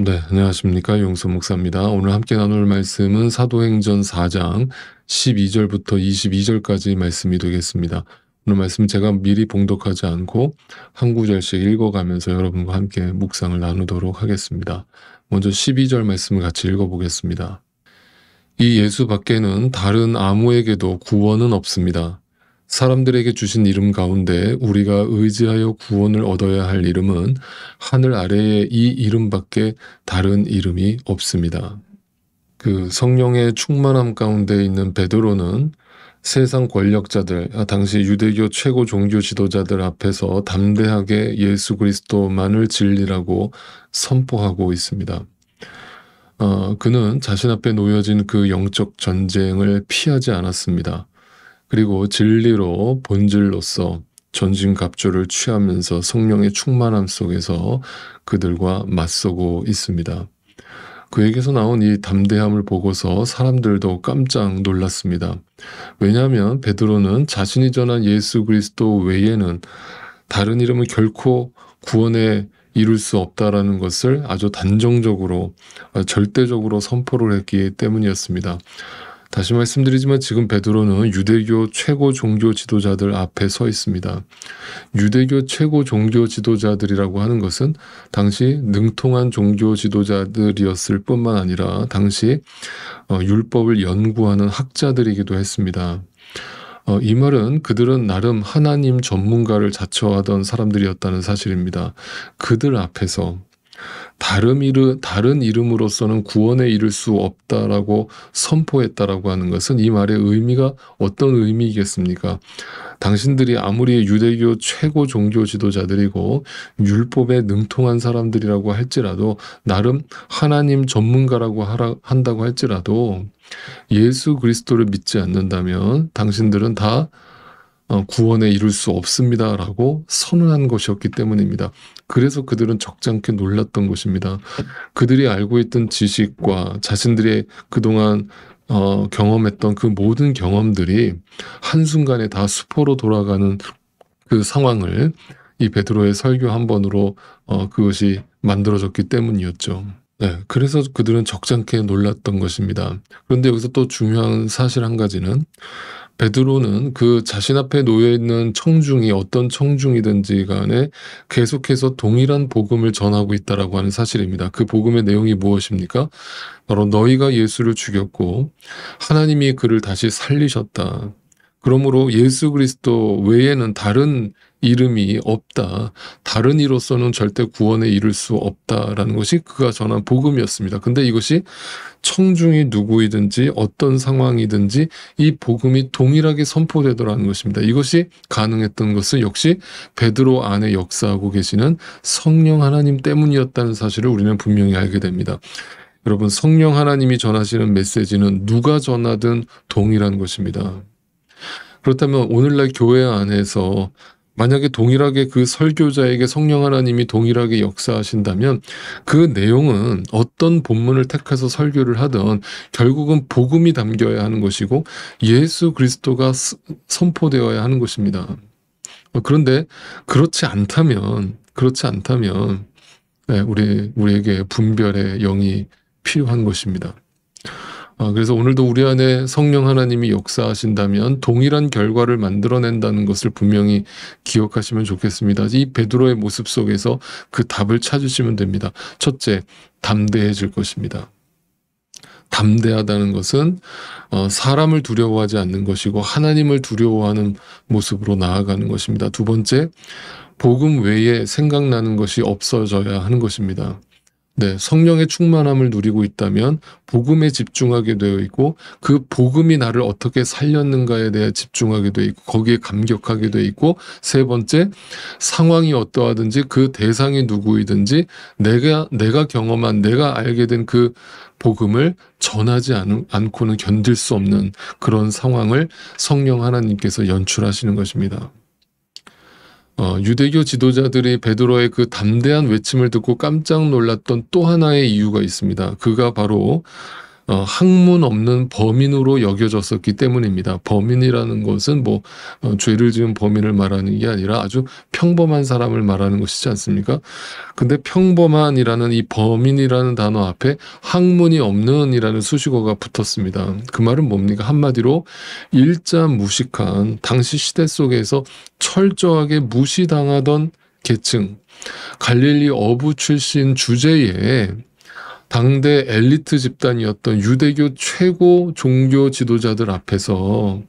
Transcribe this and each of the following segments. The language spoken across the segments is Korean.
네, 안녕하십니까. 용서 목사입니다. 오늘 함께 나눌 말씀은 사도행전 4장 12절부터 22절까지 말씀이 되겠습니다. 오늘 말씀 제가 미리 봉독하지 않고 한 구절씩 읽어가면서 여러분과 함께 묵상을 나누도록 하겠습니다. 먼저 12절 말씀을 같이 읽어보겠습니다. 이 예수 밖에는 다른 아무에게도 구원은 없습니다. 사람들에게 주신 이름 가운데 우리가 의지하여 구원을 얻어야 할 이름은 하늘 아래에 이 이름밖에 다른 이름이 없습니다. 그 성령의 충만함 가운데 있는 베드로는 세상 권력자들, 당시 유대교 최고 종교 지도자들 앞에서 담대하게 예수 그리스도만을 진리라고 선포하고 있습니다. 그는 자신 앞에 놓여진 그 영적 전쟁을 피하지 않았습니다. 그리고 진리로 본질로서 전진갑주를 취하면서 성령의 충만함 속에서 그들과 맞서고 있습니다. 그에게서 나온 이 담대함을 보고서 사람들도 깜짝 놀랐습니다. 왜냐하면 베드로는 자신이 전한 예수 그리스도 외에는 다른 이름을 결코 구원에 이룰 수 없다라는 것을 아주 단정적으로, 절대적으로 선포를 했기 때문이었습니다. 다시 말씀드리지만 지금 베드로는 유대교 최고 종교 지도자들 앞에 서 있습니다. 유대교 최고 종교 지도자들이라고 하는 것은 당시 능통한 종교 지도자들이었을 뿐만 아니라 당시 율법을 연구하는 학자들이기도 했습니다. 이 말은 그들은 나름 하나님 전문가를 자처하던 사람들이었다는 사실입니다. 그들 앞에서 다른 이름으로서는 구원에 이를 수 없다라고 선포했다라고 하는 것은 이 말의 의미가 어떤 의미이겠습니까? 당신들이 아무리 유대교 최고 종교 지도자들이고 율법에 능통한 사람들이라고 할지라도 나름 하나님 전문가라고 한다고 할지라도 예수 그리스도를 믿지 않는다면 당신들은 다 구원에 이룰 수 없습니다라고 선언한 것이었기 때문입니다. 그래서 그들은 적잖게 놀랐던 것입니다. 그들이 알고 있던 지식과 자신들이 그동안 경험했던 그 모든 경험들이 한순간에 다 수포로 돌아가는 그 상황을 이 베드로의 설교 한 번으로 그것이 만들어졌기 때문이었죠. 네, 그래서 그들은 적잖게 놀랐던 것입니다. 그런데 여기서 또 중요한 사실 한 가지는 베드로는 그 자신 앞에 놓여있는 청중이 어떤 청중이든지 간에 계속해서 동일한 복음을 전하고 있다라고 하는 사실입니다. 그 복음의 내용이 무엇입니까? 바로 너희가 예수를 죽였고 하나님이 그를 다시 살리셨다. 그러므로 예수 그리스도 외에는 다른 이름이 없다. 다른 이로서는 절대 구원에 이를 수 없다라는 것이 그가 전한 복음이었습니다. 근데 이것이 청중이 누구이든지 어떤 상황이든지 이 복음이 동일하게 선포되더라는 것입니다. 이것이 가능했던 것은 역시 베드로 안에 역사하고 계시는 성령 하나님 때문이었다는 사실을 우리는 분명히 알게 됩니다. 여러분, 성령 하나님이 전하시는 메시지는 누가 전하든 동일한 것입니다. 그렇다면 오늘날 교회 안에서 만약에 동일하게 그 설교자에게 성령 하나님이 동일하게 역사하신다면 그 내용은 어떤 본문을 택해서 설교를 하든 결국은 복음이 담겨야 하는 것이고 예수 그리스도가 선포되어야 하는 것입니다. 그런데 그렇지 않다면 네, 우리에게 분별의 영이 필요한 것입니다. 그래서 오늘도 우리 안에 성령 하나님이 역사하신다면 동일한 결과를 만들어낸다는 것을 분명히 기억하시면 좋겠습니다. 이 베드로의 모습 속에서 그 답을 찾으시면 됩니다. 첫째, 담대해질 것입니다. 담대하다는 것은 사람을 두려워하지 않는 것이고 하나님을 두려워하는 모습으로 나아가는 것입니다. 두 번째, 복음 외에 생각나는 것이 없어져야 하는 것입니다. 네, 성령의 충만함을 누리고 있다면 복음에 집중하게 되어 있고 그 복음이 나를 어떻게 살렸는가에 대해 집중하게 되어 있고 거기에 감격하게 되어 있고 세 번째, 상황이 어떠하든지 그 대상이 누구이든지 내가 경험한 내가 알게 된 그 복음을 전하지 않고는 견딜 수 없는 그런 상황을 성령 하나님께서 연출하시는 것입니다. 유대교 지도자들이 베드로의 그 담대한 외침을 듣고 깜짝 놀랐던 또 하나의 이유가 있습니다. 그가 바로 학문 없는 범인으로 여겨졌었기 때문입니다. 범인이라는 것은 뭐 죄를 지은 범인을 말하는 게 아니라 아주 평범한 사람을 말하는 것이지 않습니까? 근데 평범한이라는 이 범인이라는 단어 앞에 학문이 없는이라는 수식어가 붙었습니다. 그 말은 뭡니까? 한마디로 일자무식한, 당시 시대 속에서 철저하게 무시당하던 계층, 갈릴리 어부 출신 주제에 당대 엘리트 집단이었던 유대교 최고 종교 지도자들 앞에서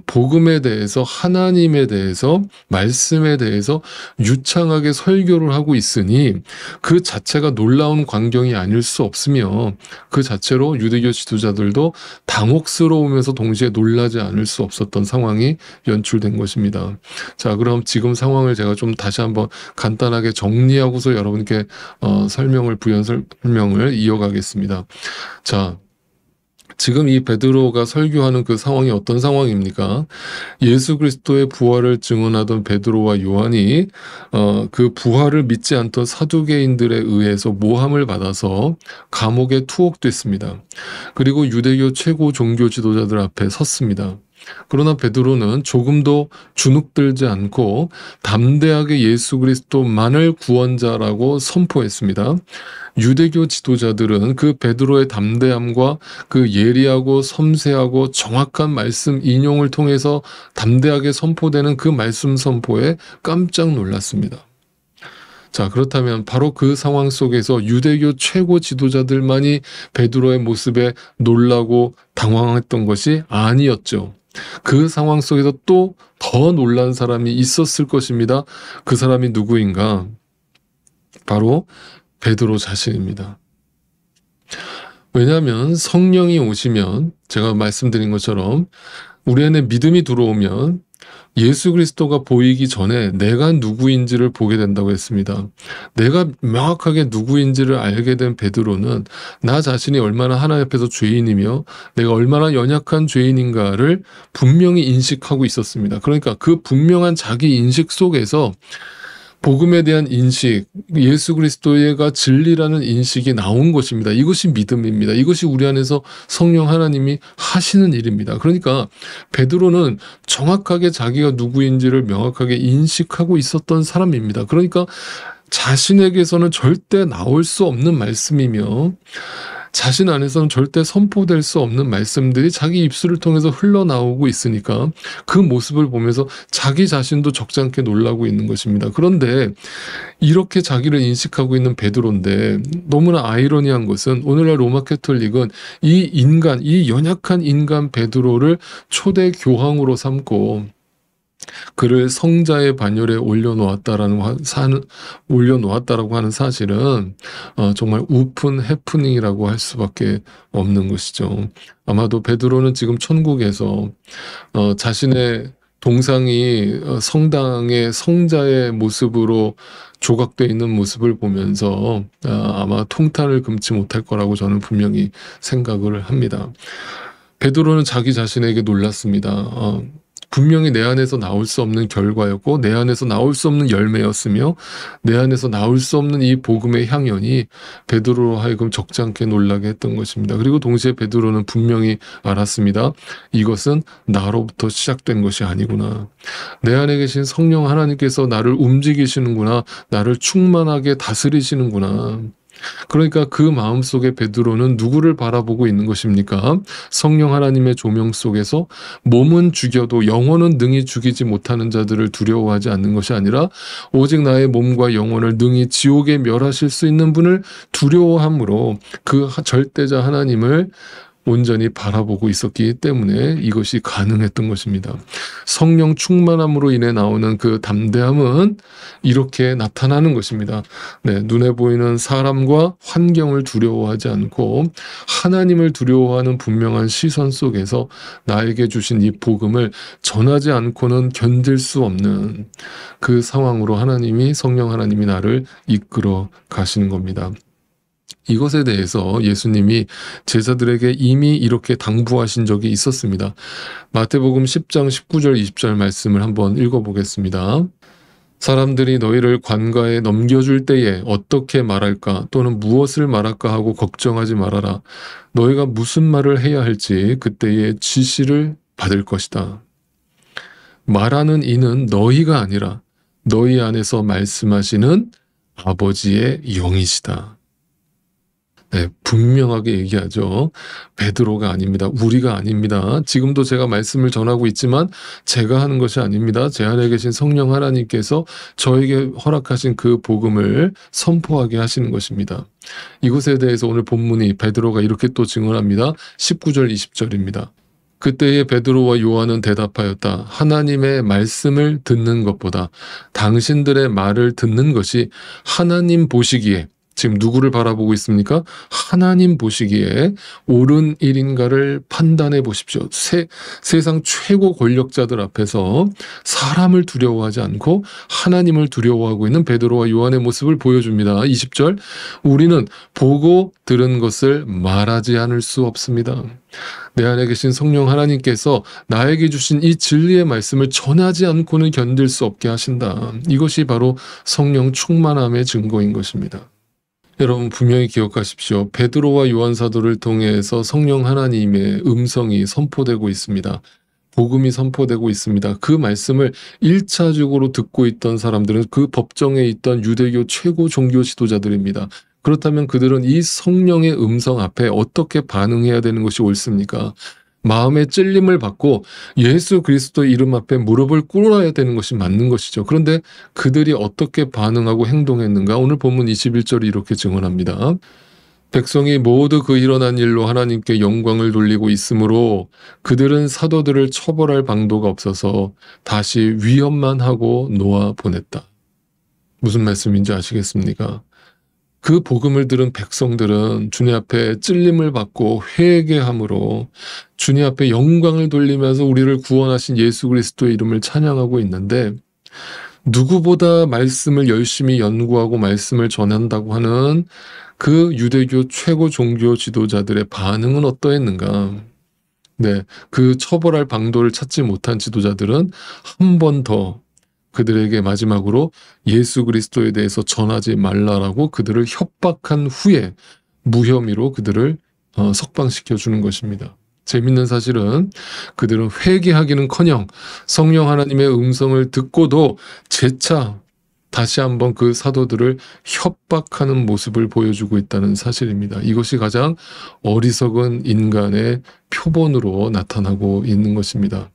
복음에 대해서, 하나님에 대해서, 말씀에 대해서 유창하게 설교를 하고 있으니 그 자체가 놀라운 광경이 아닐 수 없으며, 그 자체로 유대교 지도자들도 당혹스러우면서 동시에 놀라지 않을 수 없었던 상황이 연출된 것입니다. 자, 그럼 지금 상황을 제가 좀 다시 한번 간단하게 정리하고서 여러분께 부연 설명을 이어가겠습니다. 자, 지금 이 베드로가 설교하는 그 상황이 어떤 상황입니까? 예수 그리스도의 부활을 증언하던 베드로와 요한이 그 부활을 믿지 않던 사두개인들에 의해서 모함을 받아서 감옥에 투옥됐습니다. 그리고 유대교 최고 종교 지도자들 앞에 섰습니다. 그러나 베드로는 조금도 주눅들지 않고 담대하게 예수 그리스도만을 구원자라고 선포했습니다. 유대교 지도자들은 그 베드로의 담대함과 그 예리하고 섬세하고 정확한 말씀 인용을 통해서 담대하게 선포되는 그 말씀 선포에 깜짝 놀랐습니다. 자, 그렇다면 바로 그 상황 속에서 유대교 최고 지도자들만이 베드로의 모습에 놀라고 당황했던 것이 아니었죠. 그 상황 속에서 또 더 놀란 사람이 있었을 것입니다. 그 사람이 누구인가? 바로 베드로 자신입니다. 왜냐하면 성령이 오시면, 제가 말씀드린 것처럼 우리 안에 믿음이 들어오면 예수 그리스도가 보이기 전에 내가 누구인지를 보게 된다고 했습니다. 내가 명확하게 누구인지를 알게 된 베드로는 나 자신이 얼마나 하나님 앞에서 죄인이며 내가 얼마나 연약한 죄인인가를 분명히 인식하고 있었습니다. 그러니까 그 분명한 자기 인식 속에서 복음에 대한 인식, 예수 그리스도가 진리라는 인식이 나온 것입니다. 이것이 믿음입니다. 이것이 우리 안에서 성령 하나님이 하시는 일입니다. 그러니까 베드로는 정확하게 자기가 누구인지를 명확하게 인식하고 있었던 사람입니다. 그러니까 자신에게서는 절대 나올 수 없는 말씀이며 자신 안에서는 절대 선포될 수 없는 말씀들이 자기 입술을 통해서 흘러나오고 있으니까 그 모습을 보면서 자기 자신도 적잖게 놀라고 있는 것입니다. 그런데 이렇게 자기를 인식하고 있는 베드로인데 너무나 아이러니한 것은 오늘날 로마 캐톨릭은 이 연약한 인간 베드로를 초대 교황으로 삼고 그를 성자의 반열에 올려놓았다라고 하는 사실은 정말 우픈 해프닝이라고 할 수밖에 없는 것이죠. 아마도 베드로는 지금 천국에서 자신의 동상이 성당의 성자의 모습으로 조각되어 있는 모습을 보면서 아마 통탄을 금치 못할 거라고 저는 분명히 생각을 합니다. 베드로는 자기 자신에게 놀랐습니다. 분명히 내 안에서 나올 수 없는 결과였고 내 안에서 나올 수 없는 열매였으며 내 안에서 나올 수 없는 이 복음의 향연이 베드로로 하여금 적잖게 놀라게 했던 것입니다. 그리고 동시에 베드로는 분명히 알았습니다. 이것은 나로부터 시작된 것이 아니구나. 내 안에 계신 성령 하나님께서 나를 움직이시는구나. 나를 충만하게 다스리시는구나. 그러니까 그 마음속에 베드로는 누구를 바라보고 있는 것입니까? 성령 하나님의 조명 속에서 몸은 죽여도 영혼은 능히 죽이지 못하는 자들을 두려워하지 않는 것이 아니라 오직 나의 몸과 영혼을 능히 지옥에 멸하실 수 있는 분을 두려워함으로 그 절대자 하나님을 온전히 바라보고 있었기 때문에 이것이 가능했던 것입니다. 성령 충만함으로 인해 나오는 그 담대함은 이렇게 나타나는 것입니다. 눈에 보이는 사람과 환경을 두려워하지 않고 하나님을 두려워하는 분명한 시선 속에서 나에게 주신 이 복음을 전하지 않고는 견딜 수 없는 그 상황으로 성령 하나님이 나를 이끌어 가시는 겁니다. 이것에 대해서 예수님이 제자들에게 이미 이렇게 당부하신 적이 있었습니다. 마태복음 10장 19절 20절 말씀을 한번 읽어보겠습니다. 사람들이 너희를 관가에 넘겨줄 때에 어떻게 말할까 또는 무엇을 말할까 하고 걱정하지 말아라. 너희가 무슨 말을 해야 할지 그때에 지시를 받을 것이다. 말하는 이는 너희가 아니라 너희 안에서 말씀하시는 아버지의 영이시다. 네, 분명하게 얘기하죠. 베드로가 아닙니다. 우리가 아닙니다. 지금도 제가 말씀을 전하고 있지만 제가 하는 것이 아닙니다. 제 안에 계신 성령 하나님께서 저에게 허락하신 그 복음을 선포하게 하시는 것입니다. 이것에 대해서 오늘 본문이 베드로가 이렇게 또 증언합니다. 19절 20절입니다. 그때에 베드로와 요한은 대답하였다. 하나님의 말씀을 듣는 것보다 당신들의 말을 듣는 것이 하나님 보시기에, 지금 누구를 바라보고 있습니까? 하나님 보시기에 옳은 일인가를 판단해 보십시오. 세상 최고 권력자들 앞에서 사람을 두려워하지 않고 하나님을 두려워하고 있는 베드로와 요한의 모습을 보여줍니다. 20절, 우리는 보고 들은 것을 말하지 않을 수 없습니다. 내 안에 계신 성령 하나님께서 나에게 주신 이 진리의 말씀을 전하지 않고는 견딜 수 없게 하신다. 이것이 바로 성령 충만함의 증거인 것입니다. 여러분 분명히 기억하십시오. 베드로와 요한 사도를 통해서 성령 하나님의 음성이 선포되고 있습니다. 복음이 선포되고 있습니다. 그 말씀을 1차적으로 듣고 있던 사람들은 그 법정에 있던 유대교 최고 종교 지도자들입니다. 그렇다면 그들은 이 성령의 음성 앞에 어떻게 반응해야 되는 것이 옳습니까? 마음의 찔림을 받고 예수 그리스도 이름 앞에 무릎을 꿇어야 되는 것이 맞는 것이죠. 그런데 그들이 어떻게 반응하고 행동했는가? 오늘 본문 21절이 이렇게 증언합니다. 백성이 모두 그 일어난 일로 하나님께 영광을 돌리고 있으므로 그들은 사도들을 처벌할 방도가 없어서 다시 위협만 하고 놓아 보냈다. 무슨 말씀인지 아시겠습니까? 그 복음을 들은 백성들은 주님 앞에 찔림을 받고 회개함으로 주님 앞에 영광을 돌리면서 우리를 구원하신 예수 그리스도의 이름을 찬양하고 있는데, 누구보다 말씀을 열심히 연구하고 말씀을 전한다고 하는 그 유대교 최고 종교 지도자들의 반응은 어떠했는가? 네, 그 처벌할 방도를 찾지 못한 지도자들은 한 번 더 그들에게 마지막으로 예수 그리스도에 대해서 전하지 말라라고 그들을 협박한 후에 무혐의로 그들을 석방시켜 주는 것입니다. 재밌는 사실은 그들은 회개하기는커녕 성령 하나님의 음성을 듣고도 재차 다시 한번 그 사도들을 협박하는 모습을 보여주고 있다는 사실입니다. 이것이 가장 어리석은 인간의 표본으로 나타나고 있는 것입니다.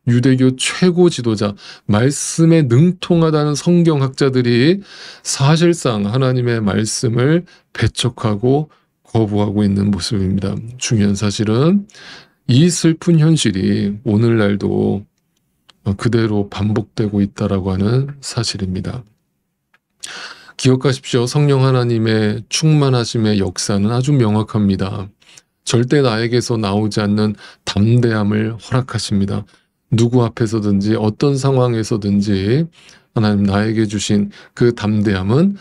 유대교 최고 지도자, 말씀에 능통하다는 성경학자들이 사실상 하나님의 말씀을 배척하고 거부하고 있는 모습입니다. 중요한 사실은 이 슬픈 현실이 오늘날도 그대로 반복되고 있다라고 하는 사실입니다. 기억하십시오. 성령 하나님의 충만하심의 역사는 아주 명확합니다. 절대 나에게서 나오지 않는 담대함을 허락하십니다. 누구 앞에서든지 어떤 상황에서든지 하나님 나에게 주신 그 담대함은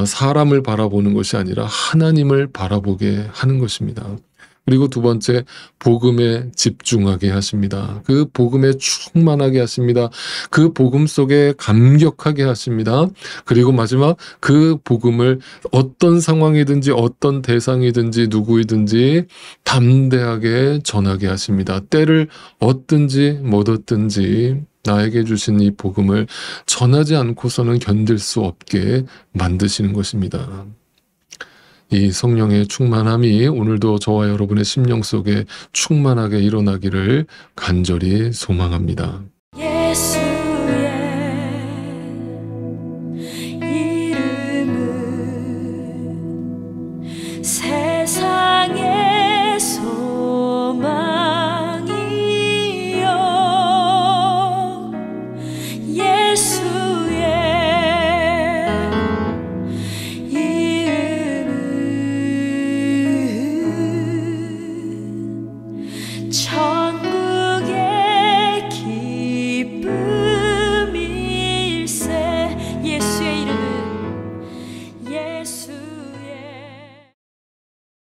사람을 바라보는 것이 아니라 하나님을 바라보게 하는 것입니다. 그리고 두 번째, 복음에 집중하게 하십니다. 그 복음에 충만하게 하십니다. 그 복음 속에 감격하게 하십니다. 그리고 마지막, 그 복음을 어떤 상황이든지 어떤 대상이든지 누구이든지 담대하게 전하게 하십니다. 때를 얻든지 못 얻든지 나에게 주신 이 복음을 전하지 않고서는 견딜 수 없게 만드시는 것입니다. 이 성령의 충만함이 오늘도 저와 여러분의 심령 속에 충만하게 일어나기를 간절히 소망합니다. 예수